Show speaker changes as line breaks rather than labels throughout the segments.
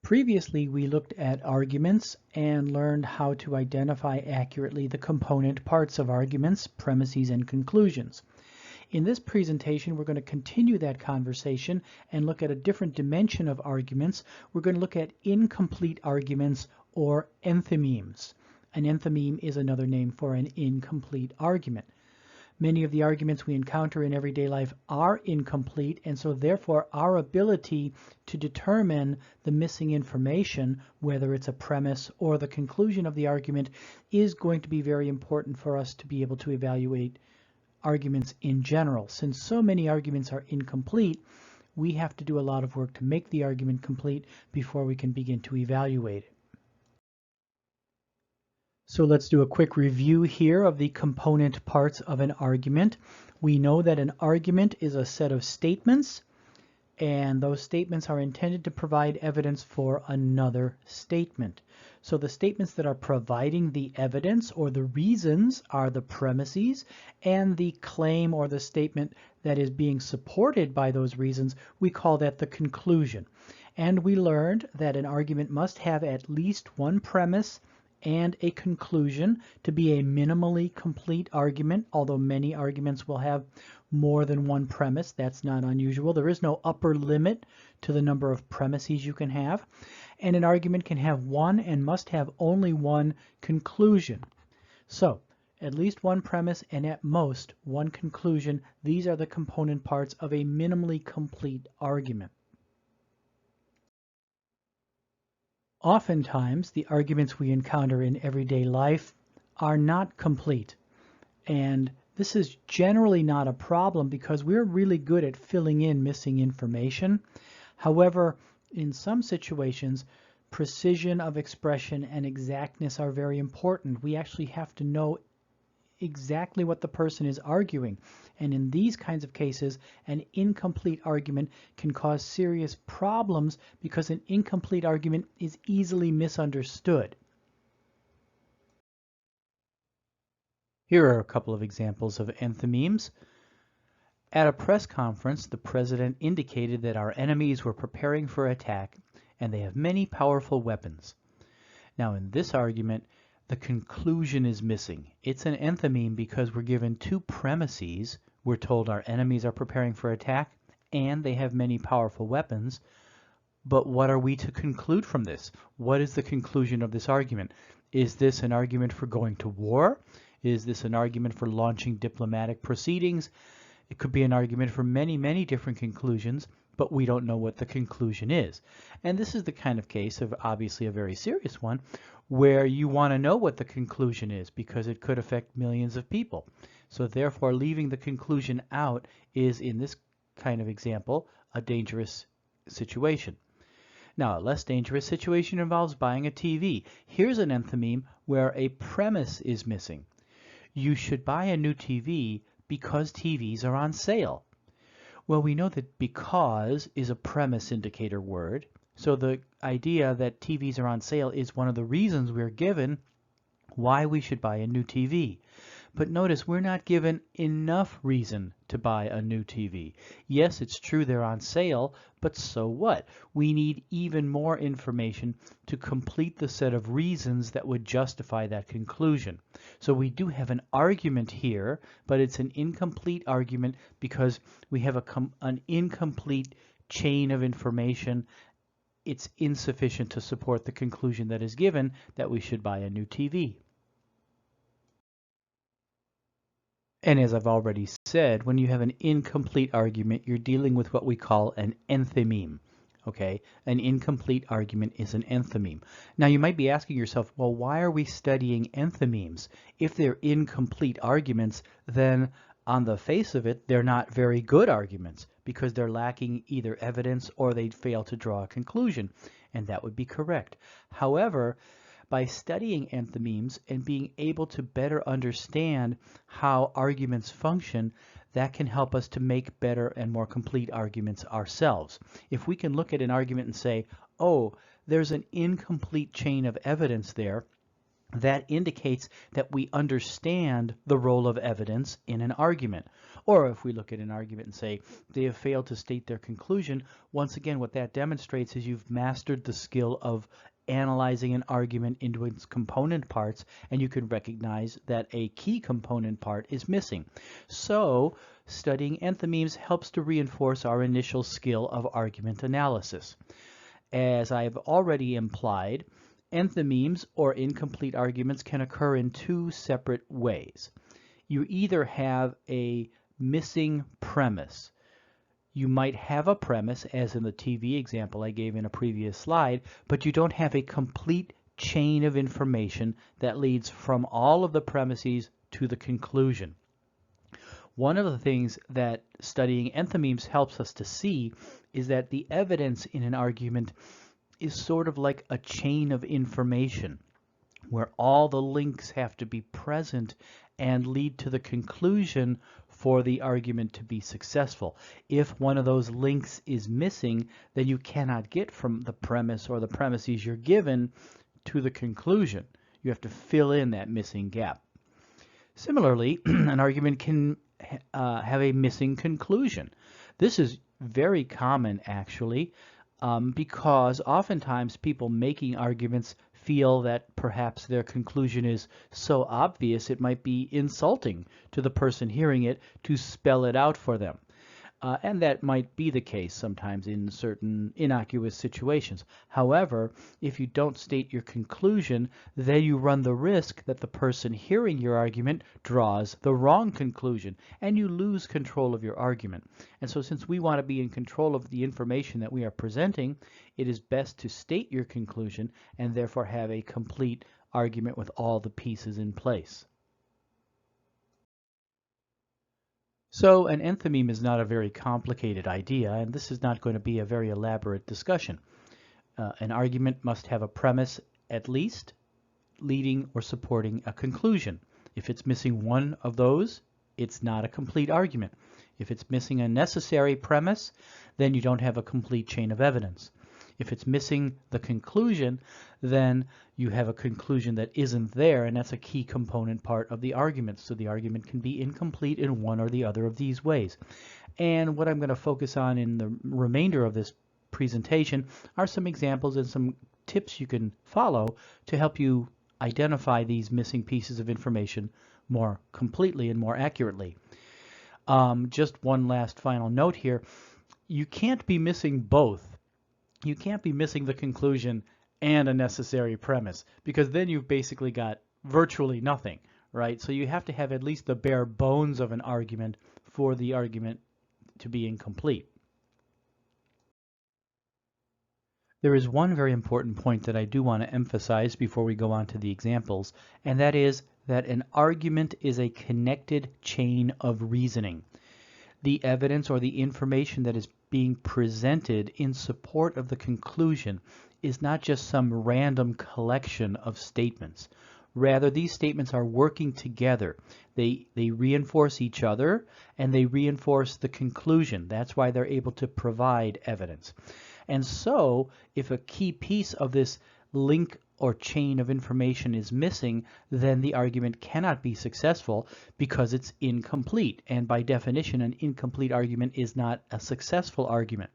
Previously, we looked at arguments and learned how to identify accurately the component parts of arguments, premises, and conclusions. In this presentation, we're going to continue that conversation and look at a different dimension of arguments. We're going to look at incomplete arguments, or enthymemes. An enthymeme is another name for an incomplete argument. Many of the arguments we encounter in everyday life are incomplete, and so therefore our ability to determine the missing information, whether it's a premise or the conclusion of the argument, is going to be very important for us to be able to evaluate arguments in general. Since so many arguments are incomplete, we have to do a lot of work to make the argument complete before we can begin to evaluate it. So let's do a quick review here of the component parts of an argument. We know that an argument is a set of statements, and those statements are intended to provide evidence for another statement. So the statements that are providing the evidence or the reasons are the premises, and the claim or the statement that is being supported by those reasons, we call that the conclusion. And we learned that an argument must have at least one premise and a conclusion to be a minimally complete argument, although many arguments will have more than one premise. That's not unusual. There is no upper limit to the number of premises you can have. And an argument can have one and must have only one conclusion. So, at least one premise and at most one conclusion. These are the component parts of a minimally complete argument. Oftentimes, the arguments we encounter in everyday life are not complete. And this is generally not a problem because we're really good at filling in missing information. However, in some situations, precision of expression and exactness are very important. We actually have to know exactly what the person is arguing. And in these kinds of cases, an incomplete argument can cause serious problems because an incomplete argument is easily misunderstood. Here are a couple of examples of enthymemes. At a press conference, the president indicated that our enemies were preparing for attack and they have many powerful weapons. Now in this argument, the conclusion is missing. It's an enthymeme because we're given two premises. We're told our enemies are preparing for attack and they have many powerful weapons. But what are we to conclude from this? What is the conclusion of this argument? Is this an argument for going to war? Is this an argument for launching diplomatic proceedings? It could be an argument for many, many different conclusions, but we don't know what the conclusion is. And this is the kind of case of obviously a very serious one where you want to know what the conclusion is because it could affect millions of people. So therefore, leaving the conclusion out is, in this kind of example, a dangerous situation. Now, a less dangerous situation involves buying a TV. Here's an enthymeme where a premise is missing. You should buy a new TV because TVs are on sale. Well, we know that because is a premise indicator word. So the idea that TVs are on sale is one of the reasons we're given why we should buy a new TV. But notice we're not given enough reason to buy a new TV. Yes, it's true they're on sale, but so what? We need even more information to complete the set of reasons that would justify that conclusion. So we do have an argument here, but it's an incomplete argument because we have an incomplete chain of information. It's insufficient to support the conclusion that is given that we should buy a new TV. And as I've already said, when you have an incomplete argument, you're dealing with what we call an enthymeme. Okay, an incomplete argument is an enthymeme. Now you might be asking yourself, well, why are we studying enthymemes? If they're incomplete arguments, then on the face of it, they're not very good arguments because they're lacking either evidence or they fail to draw a conclusion, and that would be correct. However, by studying enthymemes and being able to better understand how arguments function, that can help us to make better and more complete arguments ourselves. If we can look at an argument and say, oh, there's an incomplete chain of evidence there, that indicates that we understand the role of evidence in an argument. Or if we look at an argument and say they have failed to state their conclusion, once again, what that demonstrates is you've mastered the skill of analyzing an argument into its component parts, and you can recognize that a key component part is missing. So studying enthymemes helps to reinforce our initial skill of argument analysis. As I've already implied, enthymemes or incomplete arguments can occur in two separate ways. You either have a missing premise. You might have a premise, as in the TV example I gave in a previous slide, but you don't have a complete chain of information that leads from all of the premises to the conclusion. One of the things that studying enthymemes helps us to see is that the evidence in an argument is sort of like a chain of information where all the links have to be present and lead to the conclusion for the argument to be successful. If one of those links is missing, then you cannot get from the premise or the premises you're given to the conclusion. You have to fill in that missing gap. Similarly, an argument can have a missing conclusion. This is very common, actually, because oftentimes people making arguments feel that perhaps their conclusion is so obvious it might be insulting to the person hearing it to spell it out for them. And that might be the case sometimes in certain innocuous situations. However, if you don't state your conclusion, then you run the risk that the person hearing your argument draws the wrong conclusion, and you lose control of your argument. And so since we want to be in control of the information that we are presenting, it is best to state your conclusion and therefore have a complete argument with all the pieces in place. So an enthymeme is not a very complicated idea, and this is not going to be a very elaborate discussion. An argument must have a premise at least, leading or supporting a conclusion. If it's missing one of those, it's not a complete argument. If it's missing a necessary premise, then you don't have a complete chain of evidence. If it's missing the conclusion, then you have a conclusion that isn't there, and that's a key component part of the argument. So the argument can be incomplete in one or the other of these ways. And what I'm going to focus on in the remainder of this presentation are some examples and some tips you can follow to help you identify these missing pieces of information more completely and more accurately. Just one last final note here. You can't be missing both. You can't be missing the conclusion and a necessary premise, because then you've basically got virtually nothing, right? So you have to have at least the bare bones of an argument for the argument to be incomplete. There is one very important point that I do want to emphasize before we go on to the examples, and that is that an argument is a connected chain of reasoning. The evidence or the information that is being presented in support of the conclusion is not just some random collection of statements. Rather, these statements are working together. They reinforce each other, and they reinforce the conclusion. That's why they're able to provide evidence. And so, if a key piece of this link or chain of information is missing, then the argument cannot be successful because it's incomplete. And by definition, an incomplete argument is not a successful argument.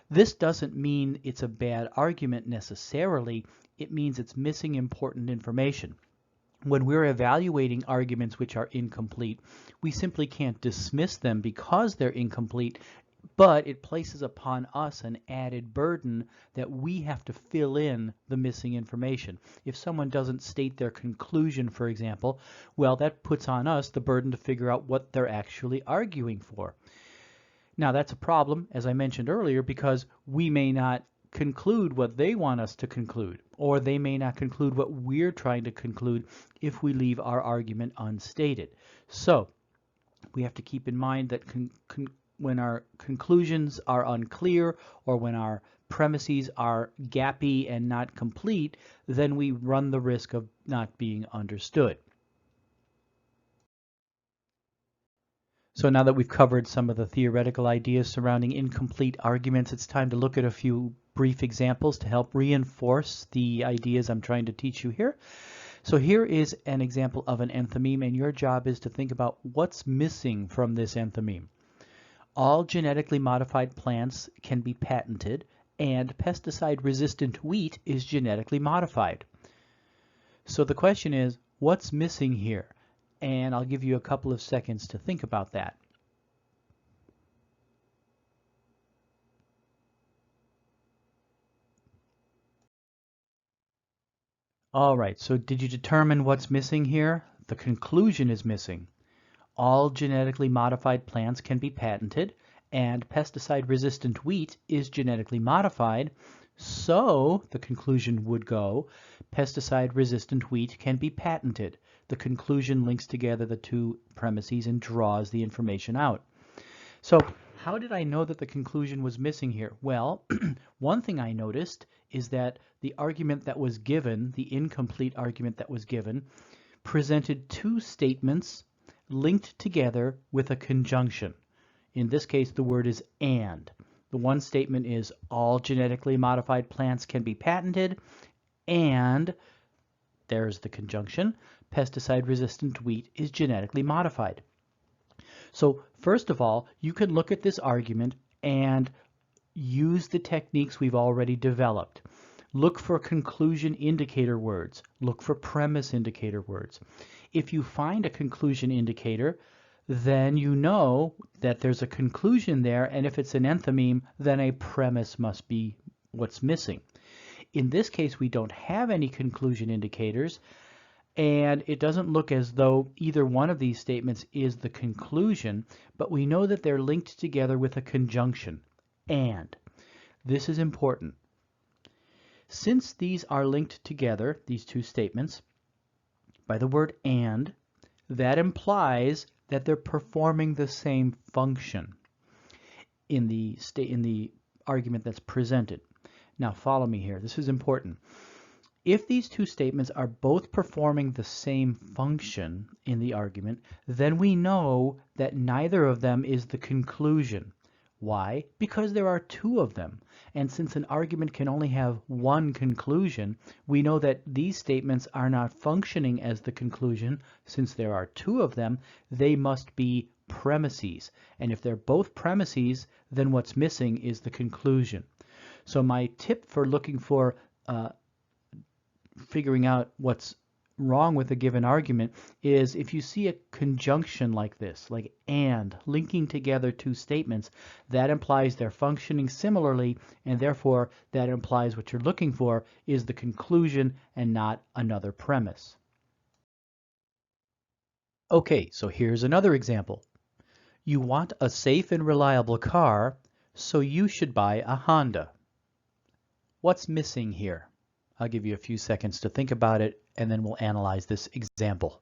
This doesn't mean it's a bad argument necessarily. It means it's missing important information. When we're evaluating arguments which are incomplete, we simply can't dismiss them because they're incomplete, but it places upon us an added burden that we have to fill in the missing information. If someone doesn't state their conclusion, for example, well, that puts on us the burden to figure out what they're actually arguing for. Now, that's a problem, as I mentioned earlier, because we may not conclude what they want us to conclude, or they may not conclude what we're trying to conclude if we leave our argument unstated. So we have to keep in mind that when our conclusions are unclear or when our premises are gappy and not complete, then we run the risk of not being understood. So now that we've covered some of the theoretical ideas surrounding incomplete arguments, it's time to look at a few brief examples to help reinforce the ideas I'm trying to teach you here. So here is an example of an enthymeme, and your job is to think about what's missing from this enthymeme. All genetically modified plants can be patented, and pesticide-resistant wheat is genetically modified. So the question is, what's missing here? And I'll give you a couple of seconds to think about that. All right, so did you determine what's missing here? The conclusion is missing. All genetically modified plants can be patented, and pesticide-resistant wheat is genetically modified. So the conclusion would go, pesticide-resistant wheat can be patented. The conclusion links together the two premises and draws the information out. So how did I know that the conclusion was missing here? Well, one thing I noticed is that the argument that was given, the incomplete argument that was given, presented two statements linked together with a conjunction. In this case, the word is and. The one statement is all genetically modified plants can be patented, and there's the conjunction, pesticide-resistant wheat is genetically modified. So first of all, you can look at this argument and use the techniques we've already developed. Look for conclusion indicator words. Look for premise indicator words. If you find a conclusion indicator, then you know that there's a conclusion there, and if it's an enthymeme, then a premise must be what's missing. In this case, we don't have any conclusion indicators, and it doesn't look as though either one of these statements is the conclusion, but we know that they're linked together with a conjunction, and. This is important. Since these are linked together, these two statements, by the word and, that implies that they're performing the same function in the argument that's presented. Now follow me here. This is important. If these two statements are both performing the same function in the argument, then we know that neither of them is the conclusion. Why? Because there are two of them. And since an argument can only have one conclusion, we know that these statements are not functioning as the conclusion. Since there are two of them, they must be premises. And if they're both premises, then what's missing is the conclusion. So my tip for looking for figuring out what's wrong with a given argument is if you see a conjunction like this, like and, linking together two statements, that implies they're functioning similarly, and therefore that implies what you're looking for is the conclusion and not another premise. Okay, so here's another example. You want a safe and reliable car, so you should buy a Honda. What's missing here? I'll give you a few seconds to think about it, and then we'll analyze this example.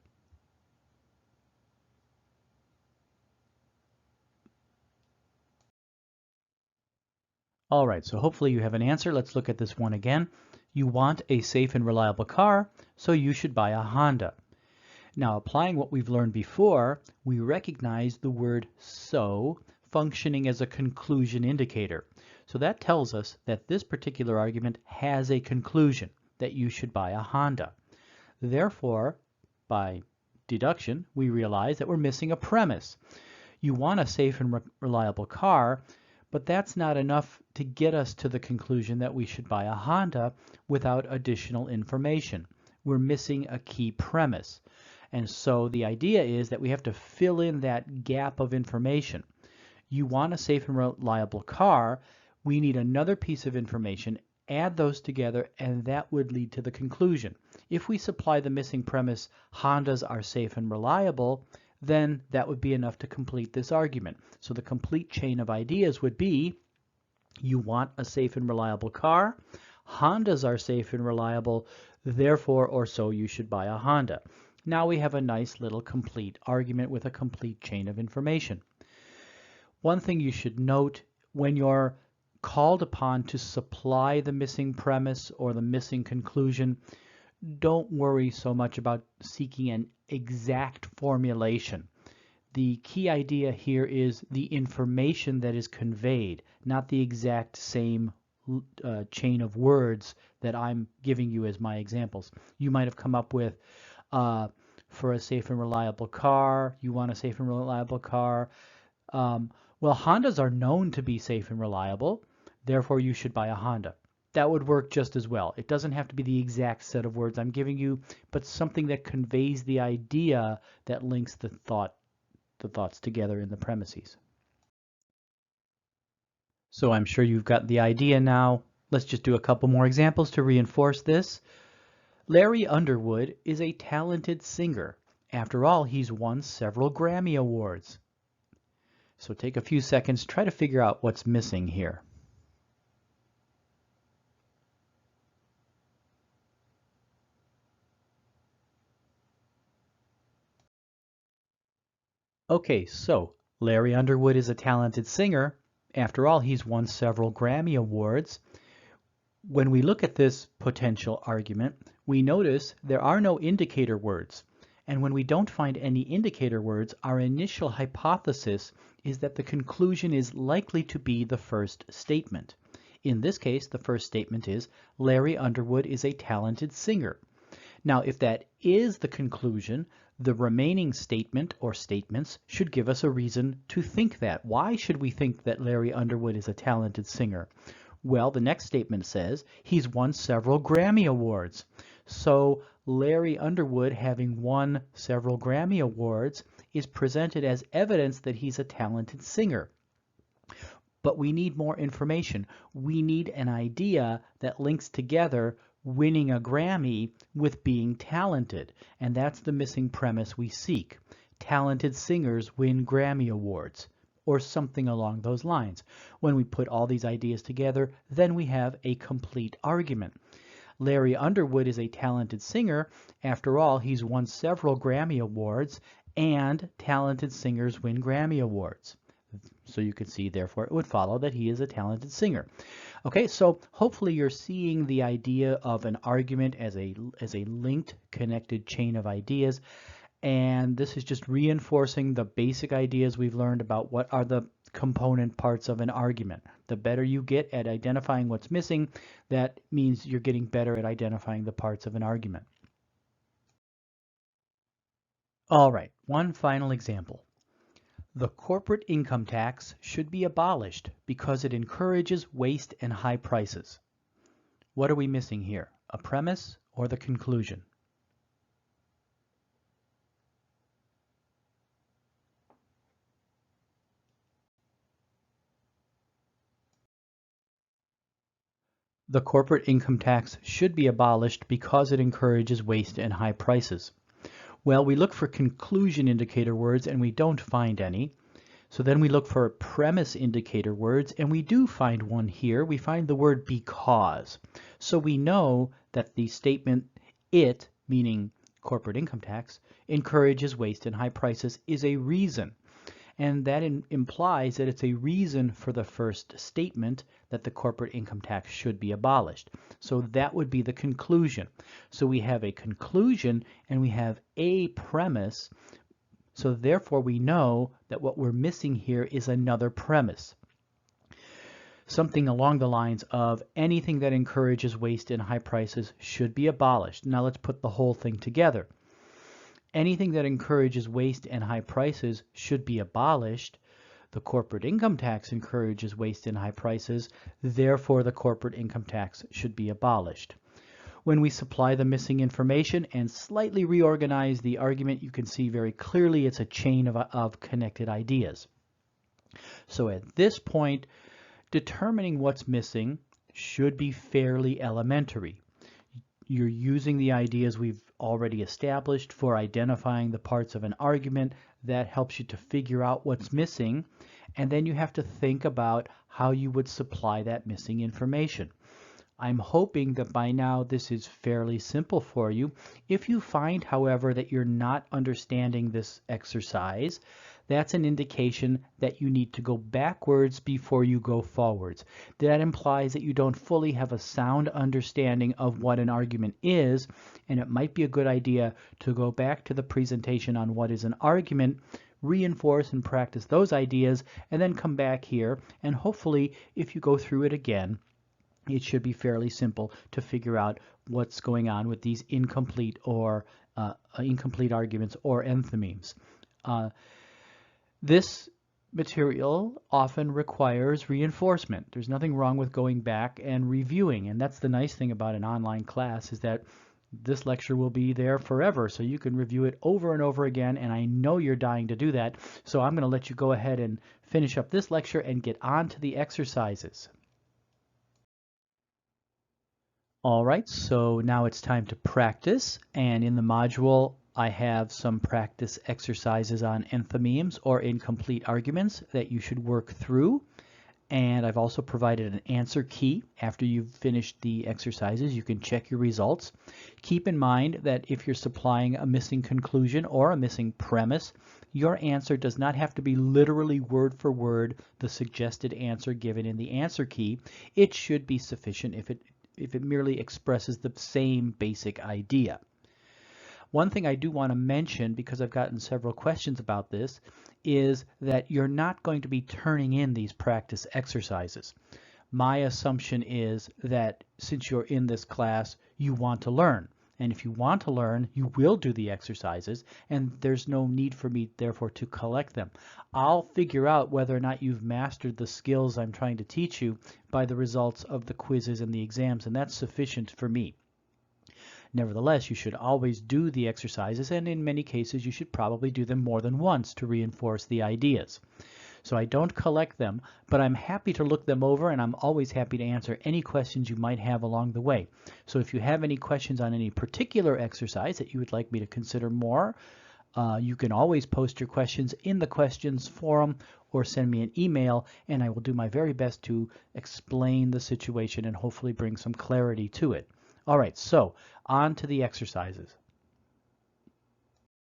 All right, so hopefully you have an answer. Let's look at this one again. You want a safe and reliable car, so you should buy a Honda. Now, applying what we've learned before, we recognize the word so functioning as a conclusion indicator. So that tells us that this particular argument has a conclusion, that you should buy a Honda. Therefore, by deduction, we realize that we're missing a premise. You want a safe and reliable car, but that's not enough to get us to the conclusion that we should buy a Honda without additional information. We're missing a key premise. And so the idea is that we have to fill in that gap of information. You want a safe and reliable car, we need another piece of information, add those together, and that would lead to the conclusion. If we supply the missing premise, Hondas are safe and reliable, then that would be enough to complete this argument. So the complete chain of ideas would be, you want a safe and reliable car, Hondas are safe and reliable, therefore or so you should buy a Honda. Now we have a nice little complete argument with a complete chain of information. One thing you should note when you're called upon to supply the missing premise or the missing conclusion, don't worry so much about seeking an exact formulation. The key idea here is the information that is conveyed, not the exact same chain of words that I'm giving you as my examples. You might have come up with, for a safe and reliable car, you want a safe and reliable car. Um, well, Hondas are known to be safe and reliable, therefore you should buy a Honda. That would work just as well. It doesn't have to be the exact set of words I'm giving you, but something that conveys the idea that links the thoughts together in the premises. So I'm sure you've got the idea now. Let's just do a couple more examples to reinforce this. Larry Underwood is a talented singer. After all, he's won several Grammy Awards. So take a few seconds, try to figure out what's missing here. Okay, so Larry Underwood is a talented singer. After all, he's won several Grammy Awards. When we look at this potential argument, we notice there are no indicator words. And when we don't find any indicator words, our initial hypothesis is that the conclusion is likely to be the first statement. In this case, the first statement is, Larry Underwood is a talented singer. Now, if that is the conclusion, the remaining statement or statements should give us a reason to think that. Why should we think that Larry Underwood is a talented singer? Well, the next statement says he's won several Grammy Awards. So Larry Underwood, having won several Grammy Awards, is presented as evidence that he's a talented singer. But we need more information. We need an idea that links together winning a Grammy with being talented. And that's the missing premise we seek. Talented singers win Grammy Awards, or something along those lines. When we put all these ideas together, then we have a complete argument. Larry Underwood is a talented singer. After all, he's won several Grammy Awards, and talented singers win Grammy Awards. So you can see, therefore, it would follow that he is a talented singer. Okay, so hopefully you're seeing the idea of an argument as a linked, connected chain of ideas. And this is just reinforcing the basic ideas we've learned about what are the component parts of an argument. The better you get at identifying what's missing, that means you're getting better at identifying the parts of an argument. All right, one final example. The corporate income tax should be abolished because it encourages waste and high prices. What are we missing here? A premise or the conclusion? The corporate income tax should be abolished because it encourages waste and high prices. Well, we look for conclusion indicator words and we don't find any. So then we look for premise indicator words, and we do find one here. We find the word because. So we know that the statement it, meaning corporate income tax, encourages waste and high prices is a reason. And that implies that it's a reason for the first statement that the corporate income tax should be abolished. So that would be the conclusion. So we have a conclusion and we have a premise. So therefore we know that what we're missing here is another premise. Something along the lines of anything that encourages waste and high prices should be abolished. Now let's put the whole thing together. Anything that encourages waste and high prices should be abolished. The corporate income tax encourages waste and high prices. Therefore, the corporate income tax should be abolished. When we supply the missing information and slightly reorganize the argument, you can see very clearly it's a chain of connected ideas. So at this point, determining what's missing should be fairly elementary. You're using the ideas we've already established for identifying the parts of an argument. That helps you to figure out what's missing, and then you have to think about how you would supply that missing information. I'm hoping that by now this is fairly simple for you. If you find, however, that you're not understanding this exercise, that's an indication that you need to go backwards before you go forwards. That implies that you don't fully have a sound understanding of what an argument is, and it might be a good idea to go back to the presentation on what is an argument, reinforce and practice those ideas, and then come back here, and hopefully if you go through it again, it should be fairly simple to figure out what's going on with these incomplete or incomplete arguments or enthymemes. This material often requires reinforcement. There's nothing wrong with going back and reviewing, and that's the nice thing about an online class is that this lecture will be there forever, so you can review it over and over again, and I know you're dying to do that, so I'm going to let you go ahead and finish up this lecture and get on to the exercises. All right, so now it's time to practice, and in the module I have some practice exercises on enthymemes or incomplete arguments that you should work through, and I've also provided an answer key. After you've finished the exercises, you can check your results. Keep in mind that if you're supplying a missing conclusion or a missing premise, your answer does not have to be literally word for word the suggested answer given in the answer key. It should be sufficient if it merely expresses the same basic idea. One thing I do want to mention, because I've gotten several questions about this, is that you're not going to be turning in these practice exercises. My assumption is that since you're in this class, you want to learn. And if you want to learn, you will do the exercises, and there's no need for me, therefore, to collect them. I'll figure out whether or not you've mastered the skills I'm trying to teach you by the results of the quizzes and the exams, and that's sufficient for me. Nevertheless, you should always do the exercises, and in many cases, you should probably do them more than once to reinforce the ideas. So I don't collect them, but I'm happy to look them over, and I'm always happy to answer any questions you might have along the way. So if you have any questions on any particular exercise that you would like me to consider more, you can always post your questions in the questions forum or send me an email, and I will do my very best to explain the situation and hopefully bring some clarity to it. All right, so on to the exercises.